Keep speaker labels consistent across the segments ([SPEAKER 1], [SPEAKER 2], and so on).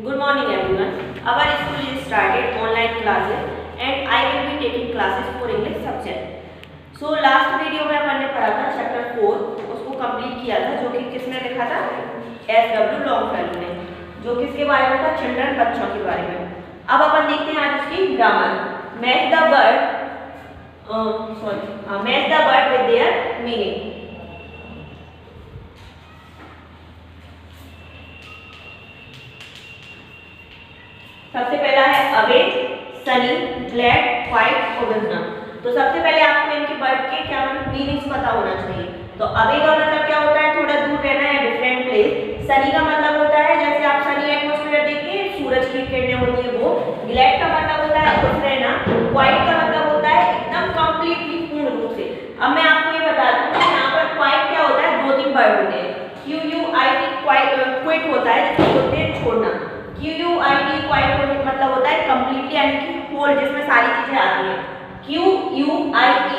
[SPEAKER 1] Good morning everyone. Our school is started online classes and I will be taking classes for English subject. So last video में अपन ने पढ़ा था chapter 4, उसको complete किया था, जो कि किसने लिखा था? SW लॉन्गफेलो ने, जो किसके बारे में था? चिल्ड्रन, बच्चों के बारे में। अब अपन देखते हैं आज उसकी grammar. Match the word with their meaning. सबसे पहला है away, Sunny, glad, quite, original. तो सबसे पहले आपको इनके वर्ड के क्या मीनिंग्स पता होना चाहिए। तो अवे का मतलब क्या होता है? थोड़ा दूर रहना है, डिफरेंट प्लेस। सनी का मतलब होता है जैसे आप सनी एटमॉस्फेयर देखते हैं, सूरज की किरणें होती है वो। ग्लैड का मतलब होता है खुश रहना। क्वाइट का मतलब होता है एकदम कंप्लीटली, पूर्ण रूप से। अब मैं आपको ये बता दूं कि यहाँ पर क्वाइट क्या होता है, दो तीन वर्ड होते हैं। QUIT क्विट होता है, जिसको बोलते हैं छोड़ना। QUIT क्वाइट मतलब होता है कंप्लीटली, यानी कि होल, जिसमें सारी चीजें आती हैं। QUIET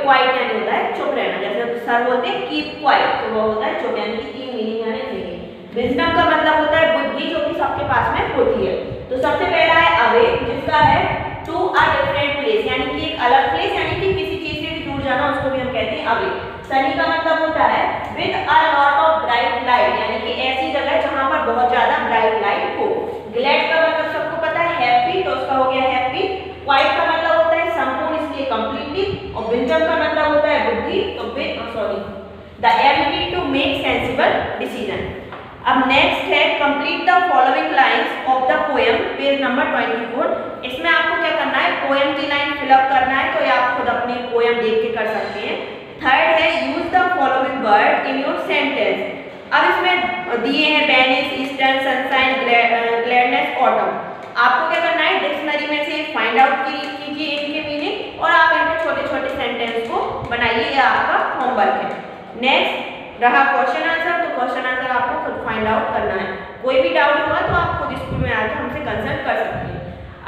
[SPEAKER 1] क्वाइट यानी होता है चुप रहना, जैसे सर बोलते हैं कीप क्वाइट, तो वो होता है चुप, यानी कि तीन मीनिंग यानी चाहिए। विजडम का मतलब होता है बुद्धि, जो कि सबके पास में होती है। तो सबसे पहला है अवे, जिसका है टू अ डिफरेंट प्लेस, यानी कि एक अलग प्लेस, यानी कि किसी चीज से भी दूर जाना, उसको भी हम कहते हैं अवे। सनी का मतलब होता है with a lot of bright light, यानी कि ऐसी जगह जहां पर बहुत ज्यादा ब्राइट लाइट हो। ग्लैड का मतलब सबको पता है हैप्पी, तो उसका हो गया हैप्पी। क्वाइट का मतलब होता है संपूर्ण, इसलिए कंप्लीटली। और विजडम का मतलब होता है बुद्धि, तो the ability to make sensible decision. अब नेक्स्ट है complete the following lines of the poem, page number 24। इसमें आपको क्या करना है? पोएम की लाइन फिलअप करना है, तो ये आप खुद अपनी पोएम देख के कर सकते हैं। थर्ड है use the following word in your sentence. अब इसमें दिए हैं बेनिस, ईस्टर्न, सनशाइन, ग्लैडनेस, ऑटम। आपको क्या करना है? डिक्शनरी में से फाइंड आउट कीजिए इनके मीनिंग और आप इनके छोटे छोटे सेंटेंस को बनाइए, ये आपका होमवर्क है। नेक्स्ट रहा क्वेश्चन आंसर, तो क्वेश्चन आंसर आपको खुद फाइंड आउट करना है। कोई भी डाउट होगा तो आप खुद स्कूल में आकर हमसे कंसल्ट कर सकते हैं।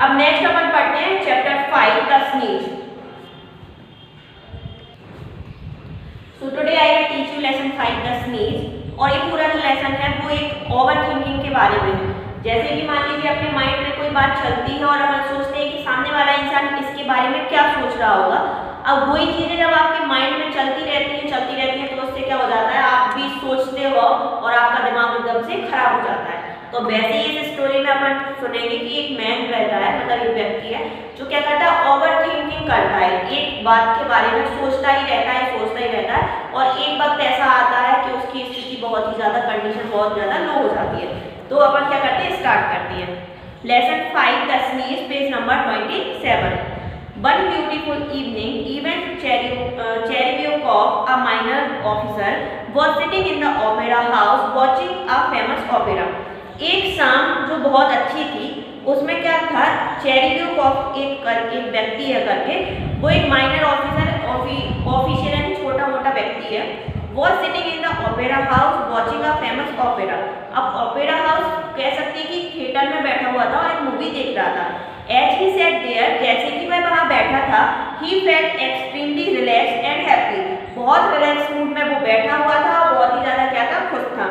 [SPEAKER 1] अब नेक्स्ट अपन पढ़ते हैं chapter 5 the sneeze. So today I will teach you lesson 5 the sneeze। और ये पूरा लेसन है वो एक ओवर थिंकिंग के बारे में है। जैसे कि मान लीजिए अपने माइंड में कोई बात चलती है और अपन सोचते हैं कि सामने वाला इंसान इसके बारे में क्या सोच रहा होगा। अब वही चीजें जब आपके माइंड में चलती रहती हैं तो उससे क्या हो जाता है, आप भी सोचते हो और आपका दिमाग एकदम से खराब हो जाता है। तो वैसे ही इस स्टोरी में अपन सुनेंगे कि एक मैन रहता है, मतलब एक व्यक्ति है जो क्या करता है, ओवर थिंकिंग करता है, एक बात के बारे में सोचता ही रहता है और एक वक्त ऐसा आता है कि उसकी स्थिति बहुत ही ज्यादा, कंडीशन बहुत ज्यादा लो हो जाती है। तो अपन क्या करते हैं, स्टार्ट करते हैं lesson 5 the sneeze, page number 27। One beautiful evening, even Cherebyakov, a minor officer, was sitting in the opera house watching a famous opera। एक शाम जो बहुत अच्छी थी, उसमें क्या था, चेरेब्याकोव एक व्यक्ति है करके, वो एक माइनर ऑफिसर यानी छोटा मोटा व्यक्ति है। was sitting in the opera house watching a famous opera। अब opera house कह सकते हैं कि थिएटर में बैठा हुआ था और एक मूवी देख रहा था। As he sat there, जैसे कि वह वहाँ बैठा था, he felt extremely relaxed and happy। बहुत रिलैक्स मूड में वो बैठा हुआ था और बहुत ही ज्यादा क्या था, खुश था।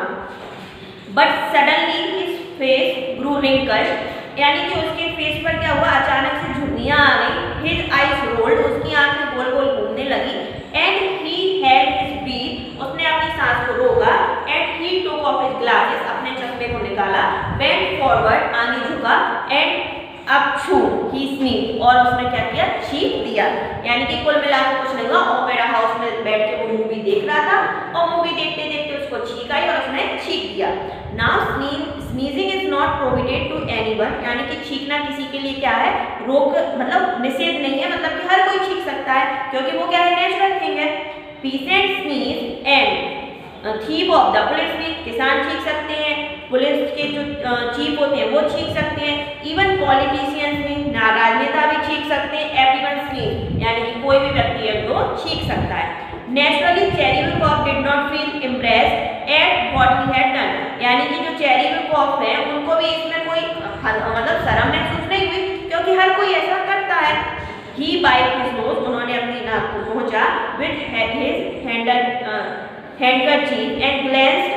[SPEAKER 1] But suddenly his face grew wrinkled, यानी कि उसके फेस पर क्या हुआ, अचानक से झुर्रियाँ आ गई। His eyes rolled, उसकी आंखें गोल गोल घूमने लगी। And he held his breath, उसने अपनी सांस को रोका। And he took off his glasses, अपने चश्मे को निकाला। Bent forward, आगे झुका। And अपछू, he sneezed, और उसने क्या किया, छींक दिया। यानी कि कुल मिलाकर कुछ नहीं हुआ, ओपेरा हाउस में बैठ के वो मूवी देख रहा था और मूवी देखते देखते उसको छींक आई और उसने छींक दिया। Now sneezing is not prohibited to anyone, यानी कि छींकना किसी के लिए क्या है, रोक मतलब निषेध नहीं है, मतलब कि हर कोई छींक सकता है, क्योंकि वो क्या है, नेचुरल थिंग है। Peasant sneeze and thief of the police भी, किसान छींक सकते हैं, पुलिस के जो चीफ होते हैं वो छींक सकते हैं, इवन पॉलिटिशियंस भी, राजनेता भी छींक सकते हैं। एवरीवन स्नीज, यानी कि कोई भी व्यक्ति है वो छींक सकता है। Naturally Chervyakov did not feel impressed at what he had done, यानी कि जो चेरेब्याकोव है उनको भी इसमें कोई मतलब शर्म महसूस नहीं हुई, क्योंकि हर कोई ऐसा करता है। ही बाइट हिज नोज, उन्होंने अपनी नाक को पहुंचा, with his handkerchief and glanced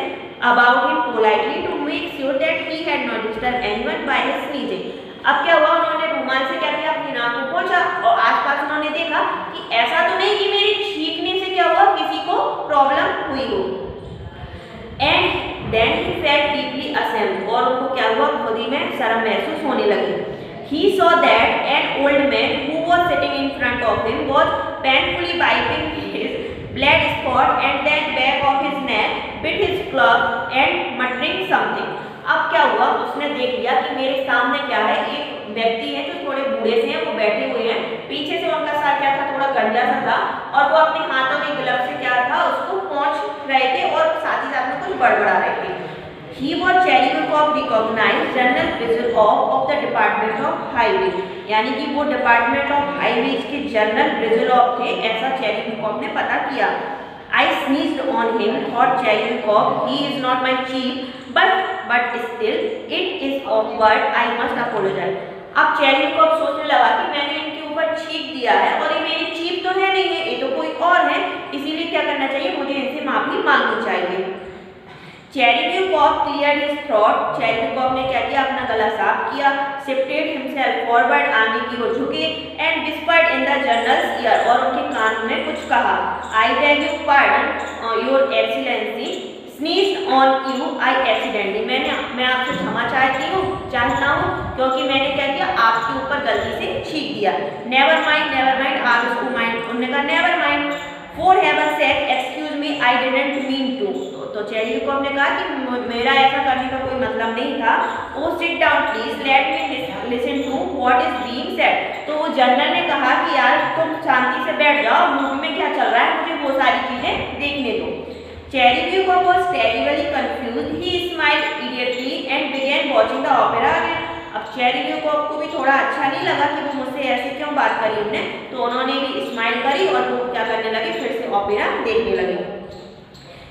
[SPEAKER 1] about him politely to make sure that he had not disturbed anyone by his sneezing. अब क्या हुआ, उन्होंने रुमाल से क्या किया, अपनी नाक को पोंछा और आसपास उन्होंने देखा कि ऐसा तो नहीं कि मेरे छींकने से क्या हुआ किसी को प्रॉब्लम हुई हो। And then he felt deeply ashamed, और उनको क्या हुआ, खुद ही में शर्म महसूस होने लगी। He saw that an old man who was sitting in front of him was painfully wiping his blood spot and then back of his neck with his club and muttering something. अब क्या हुआ, उसने देख लिया कि मेरे सामने क्या है, एक व्यक्ति है जो थोड़े बूढ़े से हैं, वो बैठे हुए हैं, पीछे से उनका सर क्या था, थोड़ा गंजा सा था, और वो अपने हाथों के ग्लव से क्या था, उसको पोंछ रहे थे और साथ ही साथ में कुछ बड़बड़ा रहे थे। He was Cherevikov recognized General Brizilov of the Department of Highway, यानी कि वो डिपार्टमेंट ऑफ हाईवेज के जनरल ब्रिजिलॉव थे, ऐसा चेरेविकोव ने पता किया। I sneezed on him, thought Cherevikov. He is not my chief, but still it is awkward. I must apologize. अब चेरेविकोव सोचने लगा कि मैंने इनके ऊपर छींक दिया है और ये मेरी चीफ तो है नहीं है, ये तो कोई और है, इसीलिए क्या करना चाहिए, मुझे इनसे माफी मांगनी चाहिए। Cherevikov cleared his throat. Cherevikov ने क्या किया, अपना गला साफ किया, shifted himself forward, आगे की ओर झुके, and whispered in the general's ear, और उनके कान में कुछ कहा। I beg your pardon, your excellency, sneezed on you, I accidentally. मैं आपसे क्षमा चाहता हूँ क्योंकि मैंने क्या किया, आपके ऊपर गलती से छींक दिया। Never mind, आप इसको माइंड, उन्होंने कहा never mind, for heaven's sake, excuse me, I didn't mean to. तो चेरेविकोव ने कहा कि मेरा ऐसा करने का कोई मतलब नहीं था। Oh sit down please, let me listen to what is being said. तो वो जनरल ने कहा कि यार तुम शांति से बैठ जाओ, मूवी में क्या चल रहा है मुझे वो सारी चीजें देखने दो। Chervyakov was terribly confused, he smiled idiotly and began watching the opera again. अब चेरेविकोव को भी थोड़ा अच्छा नहीं लगा कि वो मुझसे ऐसे क्यों बात करी उन्होंने, तो उन्होंने भी स्माइल करी और वो क्या करने लगे, फिर से ओपेरा देखने लगे।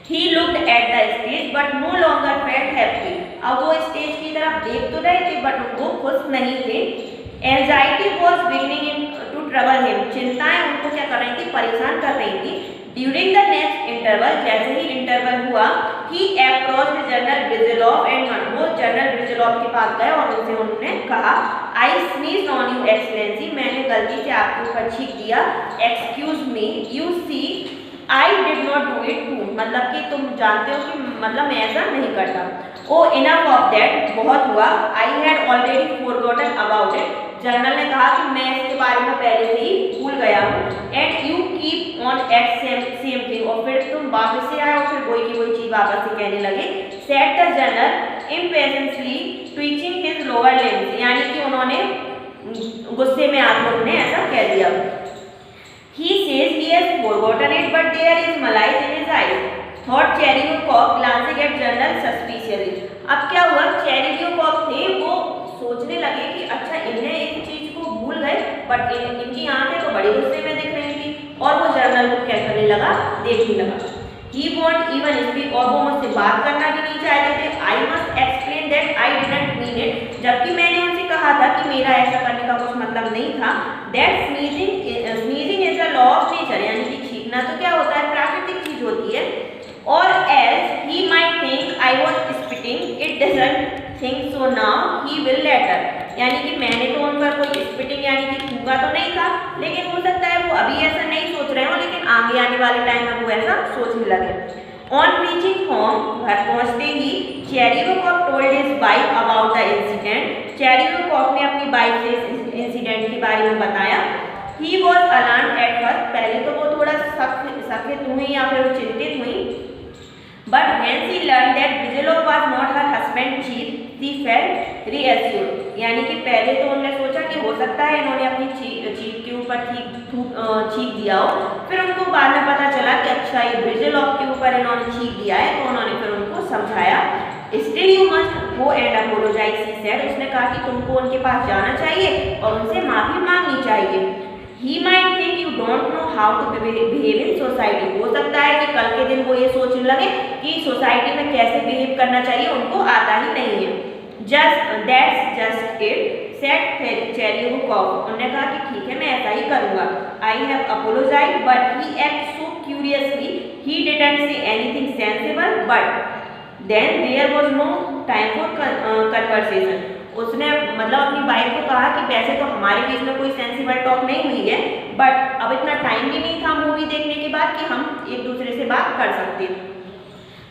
[SPEAKER 1] He looked at the stage but no longer felt happy. अब वो स्टेज की तरफ देख तो रहे थे बट वो खुश नहीं थे। Anxiety was beginning to trouble him. चिंताएं उनको क्या कर रही थी, परेशान कर रही थी। During the next interval, जैसे ही इंटरवल हुआ, he approached General Brizilov and वो जनरल ब्रिजिलोव के पास गए और उनसे उन्होंने कहा, I sneezed on you, Excellency. मैंने गलती से आपके ऊपर छींक दिया। Excuse me, you see, I did not do it too. मतलब कि तुम जानते हो कि मतलब मैं ऐसा नहीं करता। Oh, enough of that. बहुत हुआ। I had already forgotten about it. General ने कहा कि मैं इसके बारे में पहले से ही भूल गया हूँ। And you keep on at same thing. और फिर तुम वापस से आए और फिर वही की वही चीज वापस से कहने लगे। Said the general impatiently, twitching his lower limbs. यानी कि उन्होंने गुस्से में आकर उन्हें ऐसा कह दिया। He says he has forgotten it, but there is malice in his eyes. Thought Cherevikov, glancing at general suspiciously. अब क्या हुआ, चेरेविकोव थे वो सोचने लगे कि अच्छा इन्हें इस चीज को भूल गए, बट इनकी आंखें तो बड़े गुस्से में दिख रही थी और वो जनरल को क्या करने लगा, देखने लगा। He won't even speak, और वो मुझसे बात करना भी नहीं चाहते थे। I must explain that I didn't mean it, जबकि मैंने उनसे कहा था कि मेरा ऐसा करने का कुछ मतलब नहीं था। That sneezing is a law of nature, यानी कि छींकना तो क्या होता है, प्राकृतिक चीज होती है। Or else he might think I was spitting, it doesn't think so now, he will later. यानी कि मैंने तो उन पर कोई स्पिटिंग यानी कि थूका तो नहीं था, लेकिन हो सकता है वो अभी ऐसा नहीं सोच रहे हो, लेकिन आगे आने वाले टाइम में वो ऐसा सोचने लगे। On reaching home, घर पहुंचते ही चेरेविकोव told his wife about the incident. चेरेविकोव ने अपनी वाइफ से इस इंसिडेंट के बारे में बताया। He was alarmed at first, पहले तो वो थोड़ा सख्त हुई या फिर चिंतित हुई। But when she learned that Brizilov was not her husband's chief, she felt reassured. यानी कि पहले तो उन्होंने सोचा कि हो सकता है इन्होंने अपनी चीफ के ऊपर छींक दिया हो, फिर उनको बाद में पता चला कि अच्छा ये ब्रिजिलोव के ऊपर इन्होंने छींक दिया है, तो उन्होंने फिर उनको समझाया। Still you must go and apologize, she said. उसने कहा कि तुमको उनके पास जाना चाहिए और उनसे माफी मांगनी चाहिए। He might think you don't know how to behave in society. हो सकता है कि कल के दिन वो ये सोचने लगे कि सोसाइटी में कैसे बिहेव करना चाहिए उनको आता ही नहीं है। That's just it, said Cherevikov. उन्होंने कहा कि ठीक है मैं ऐसा ही करूँगा। I have apologized, but he acted so curiously. He didn't say anything sensible, then there was no time for conversation. उसने मतलब अपनी वाइफ को कहा कि वैसे तो हमारे बीच में कोई सेंसिबल टॉक नहीं हुई है, बट अब इतना टाइम भी नहीं था मूवी देखने के बाद कि हम एक दूसरे से बात कर सकते।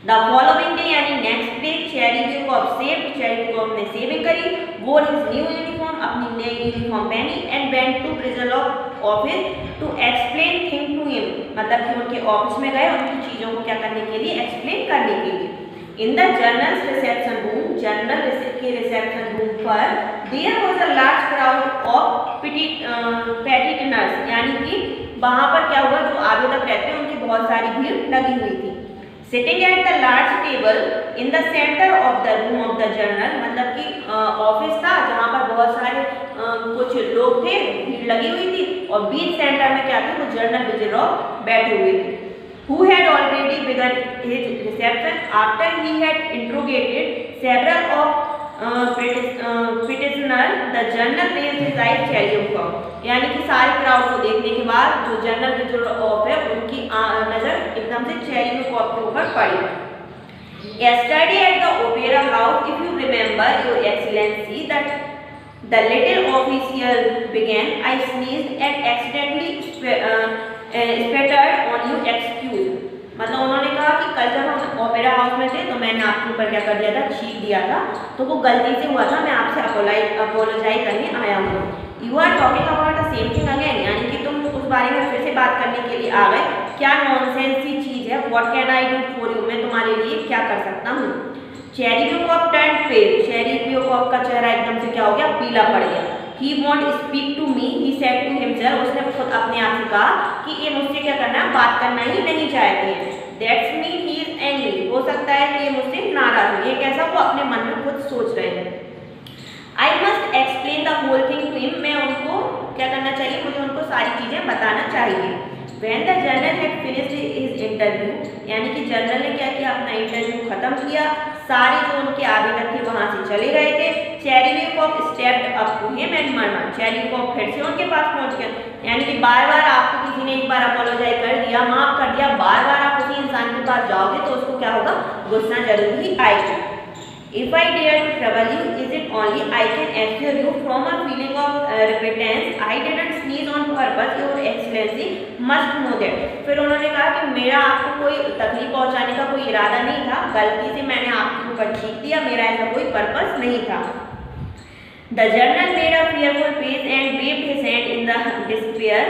[SPEAKER 1] द फॉलोइंग डे यानी next day Chervyakov shaved, Chervyakov ने सेविंग करी, वोर हिज न्यू यूनिफॉर्म, अपनी नई यूनिफॉर्म पहनी, and went to prison of office to explain thing to him, मतलब कि उनके ऑफिस में गए उनकी चीज़ों को क्या करने के लिए, एक्सप्लेन करने के लिए। In the general reception room, general के रिसेप्शन रूम पर there was a large crowd of petitioners, यानी कि वहाँ पर क्या हुआ, जो आवेदक रहते हैं उनकी बहुत सारी भीड़ लगी हुई थी। Sitting at the large table in the centre of the room of the journal, मतलब कि ऑफिस था जहाँ पर बहुत सारे कुछ लोग थे, भीड़ लगी हुई थी, और बीच सेंटर में क्या थे, वो जर्नल विजिटर बैठे हुए थे। Who had already begun his reception after he had interrogated several of petitioners, the journal raised his eyes Cheryokov, यानी कि सारे क्राउड को देखने के बाद जो जनरल विजिटर ऑफ है उनकी नजर एकदम से Cheryokov के ऊपर पड़ी। Yesterday at the Opera House, if you remember, Your Excellency, that the little official began, I sneezed and accidentally sputtered on you, excuse। मतलब उन्होंने कहा कि कल जब हम ओपेरा हाउस में थे तो मैंने आपके ऊपर क्या कर दिया था, छींक दिया था, तो वो गलती से हुआ था, मैं आपसे अपोलोजाइज करने आया हूँ। You are talking about the same thing again, यानी कि तुम उस बारे में फिर से बात करने के लिए आ गए, क्या नॉनसेंस सी चीज़ है, what can I do for you, मैं तुम्हारे लिए क्या कर सकता हूँ। चेरी ब्यूकॉफ टर्न्ड पेल, चेरी ब्यूकॉफ का चेहरा एकदम से क्या हो गया, पीला पड़ गया। He won't speak to me, he said to himself, उसने खुद अपने आप से कहा कि ये मुझसे क्या करना है, बात करना ही नहीं चाहते हैं। That's mean he is angry, हो सकता है कि ये मुझसे नाराज हो, ये कैसा, वो अपने मन में खुद सोच रहे हैं। I must explain the whole thing to him, मैं उनको क्या करना चाहिए, मुझे उनको सारी चीज़ें बताना चाहिए। When the general had finished his interview, यानी कि जनरल ने क्या किया, अपना इंटरव्यू खत्म किया, सारे जो उनके आवेदक थे वहाँ से चले गए थे। Chervyakov stepped up to him and murmured, Chervyakov फिर से उनके पास पहुँच गया, यानी कि बार बार आपको किसी ने एक बार अपोलोजाइज कर दिया, माफ कर दिया, बार बार आप उसी इंसान के पास जाओगे तो उसको क्या होगा, गुस्सा जरूर ही आएगा। If I dare to trouble you, is it only I can assure you from a feeling of repentance, I didn't sneeze on purpose, Your Excellency must know that। फिर उन्होंने कहा कि मेरा आपको कोई तकलीफ पहुंचाने का कोई इरादा नहीं था, गलती से मैंने आपके ऊपर छींक दिया, मेरा ऐसा कोई पर्पस नहीं था। The journal made a fearful face and waved his hand in the despair.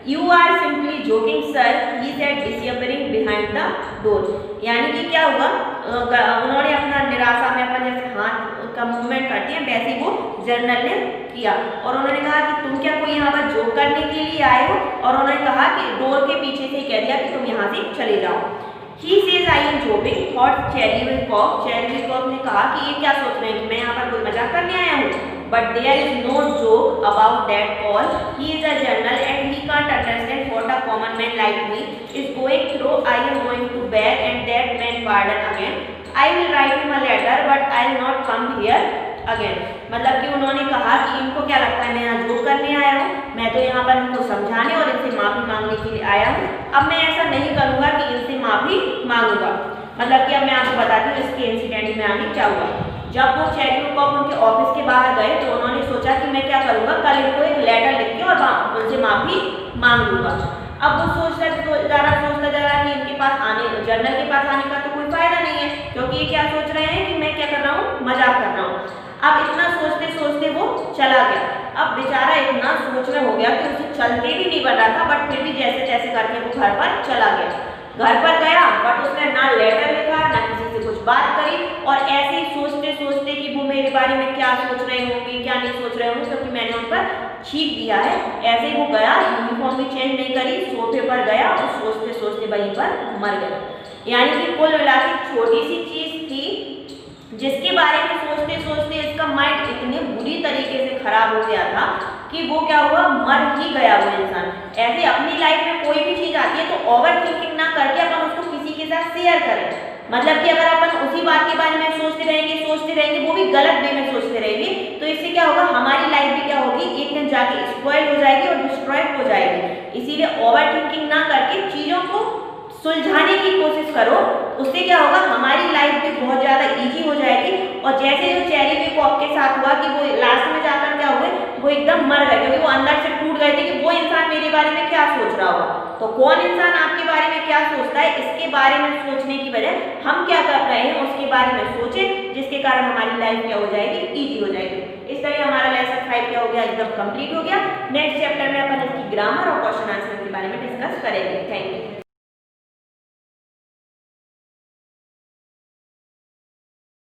[SPEAKER 1] You are simply joking, sir, he said, disappearing behind the door। यानी कि क्या हुआ, उन्होंने अपना निराशा में अपना जैसे हाथ का मूवमेंट करती हैं वैसे ही वो जर्नल ने किया, और उन्होंने कहा कि तुम क्या कोई यहाँ पर जोक करने के लिए आए हो, और उन्होंने कहा कि डोर के पीछे से कह दिया कि तुम यहाँ से चले जाओ। He says I am joking, thought Cherry Wilcox। Cherry Wilcox ने कहा कि ये क्या सोच रहे हैं कि मैं यहाँ पर कोई मजाक करने आया हूँ, but there is no joke about that all। He is a journal and he can't understand what a common man like me is going through। I am going to beg and that man pardon again। I will write him a letter but I will not come here again। मतलब कि उन्होंने कहा कि इनको क्या लगता है मैं यहाँ जोक करने आया हूँ, मैं तो यहाँ पर इनको समझाने और इनसे माफ़ी मांगने के लिए आया हूँ, अब मैं ऐसा नहीं करूँगा कि इनसे माफ़ी मांगूंगा। मतलब कि अब मैं आपको बताती हूँ इसके इंसिडेंट में आगे क्या हुआ। जब वो चेरी ब्यूकॉफ उनके ऑफिस के बाहर गए तो उन्होंने सोचा कि मैं क्या करूँगा, कल इनको एक लेटर लिख के और उनसे माफ़ी मांग लूँगा। अब वो सोचता जा रहा कि इनके पास आने, जर्नल के पास आने का तो कोई फायदा नहीं है, क्योंकि ये क्या सोच रहे हैं कि मैं क्या कर रहा हूँ, मजाक कर रहा हूँ। अब इतना सोचते सोचते वो चला गया। अब बेचारा इतना सोच में हो गया कि उसे चलते भी नहीं बन रहा था, बट फिर भी जैसे तैसे करके वो घर पर चला गया। घर पर गया बट उसने ना लेटर लिखा ना किसी से कुछ बात करी, और ऐसे ही सोचते सोचते कि वो मेरे बारे में क्या सोच रहे होंगे क्या नहीं सोच रहे होंगे, क्योंकि मैंने उन पर छींक दिया है, ऐसे ही वो गया, यूनिफॉर्म भी चेंज नहीं करी, सोफे पर गया और सोचते सोचते वहीं पर मर गया। यानी कि कुल मिला के छोटी सी चीज थी जिसके बारे में सोचते सोचते इसका माइंड इतने बुरी तरीके से खराब हो गया था कि वो क्या हुआ, मर ही गया वो इंसान। ऐसे अपनी लाइफ में कोई भी चीज़ आती है तो ओवर थिंकिंग ना करके अपन उसको किसी के साथ शेयर करें। मतलब कि अगर अपन उसी बात के बारे में सोचते रहेंगे वो भी गलत वे में सोचते रहेंगे, तो इससे क्या होगा, हमारी लाइफ भी क्या होगी, एक दिन जाके स्पॉइल हो जाएगी और डिस्ट्रॉय हो जाएगी। इसीलिए ओवर थिंकिंग ना करके चीज़ों को सुलझाने की कोशिश करो, उससे क्या होगा हमारी लाइफ भी बहुत ज़्यादा इजी हो जाएगी। और जैसे जो चेरी वे पॉप के साथ हुआ कि वो लास्ट में जाकर क्या हुए, वो एकदम मर गए क्योंकि वो अंदर से टूट गए थे कि वो इंसान मेरे बारे में क्या सोच रहा होगा। तो कौन इंसान आपके बारे में क्या सोचता है, इसके बारे में सोचने की बजाय हम क्या कर रहे हैं उसके बारे में सोचें, जिसके कारण हमारी लाइफ क्या हो जाएगी, ईजी हो जाएगी। इस तरह हमारा लेसन 5 क्या हो गया, एकदम कंप्लीट हो गया। नेक्स्ट चैप्टर में अपन इसकी ग्रामर और क्वेश्चन आंसर के बारे में डिस्कस करेंगे। Thank you.